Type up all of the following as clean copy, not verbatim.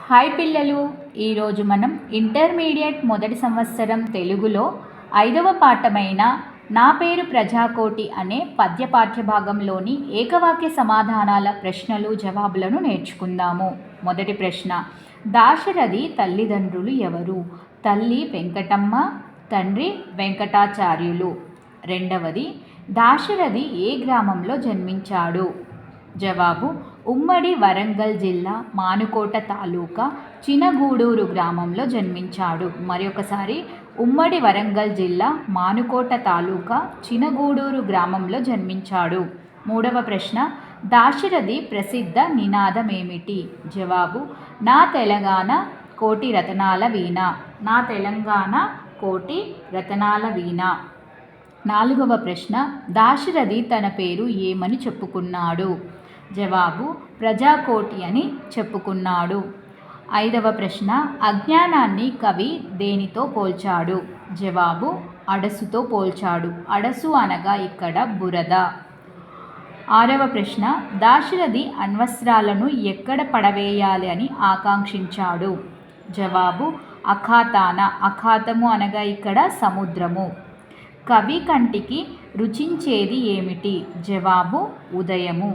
Hi పిల్లలు, ఈరోజు మనం ఇంటర్మీడియట్ మొదటి సంవత్సరం తెలుగులో 5వ పాఠమైన నా పేరు ప్రజాకోటి అనే పద్య పాఠ్యభాగంలోని ఏకవాక్య సమాధానాల ప్రశ్నలు జవాబులను నేర్చుకుందాము. మొదటి ప్రశ్న, దాశరథి తల్లిదండ్రులు ఎవరు? తల్లి వెంకటమ్మ, తండ్రి వెంకటాచార్యులు. రెండవది, దాశరథి ఏ గ్రామంలో జన్మించాడు? జవాబు, ఉమ్మడి వరంగల్ జిల్లా మానుకోట తాలూకా చినగూడూరు గ్రామంలో జన్మించాడు. మరొకసారి, ఉమ్మడి వరంగల్ జిల్లా మానుకోట తాలూకా చినగూడూరు గ్రామంలో జన్మించాడు. మూడవ ప్రశ్న, దాశరథి ప్రసిద్ధ నినాదమేమిటి? జవాబు, నా తెలంగాణ కోటి రతనాల వీణ. నా తెలంగాణ కోటి రతనాల వీణ. నాలుగవ ప్రశ్న, దాశరథి తన పేరు ఏమని చెప్పుకున్నాడు? జవాబు, ప్రజాకోటి అని చెప్పుకున్నాడు. ఐదవ ప్రశ్న, అజ్ఞానాన్ని కవి దేనితో పోల్చాడు? జవాబు, అడసుతో పోల్చాడు. అడసు అనగా ఇక్కడ బురద. ఆరవ ప్రశ్న, దాశరథి అణ్వస్త్రాలను ఎక్కడ పడవేయాలి అని ఆకాంక్షించాడు? జవాబు, అఖాతాన. అఖాతము అనగా ఇక్కడ సముద్రము. కవి కంటికి రుచించేది ఏమిటి? జవాబు, ఉదయము.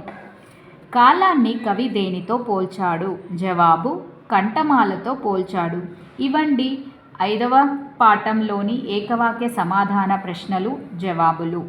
కాలాన్ని కవి దేనితో పోల్చాడు? జవాబు, కంఠమాలతో పోల్చాడు. ఇవండి 5వ పాఠంలోని ఏకవాక్య సమాధాన ప్రశ్నలు, జవాబులు.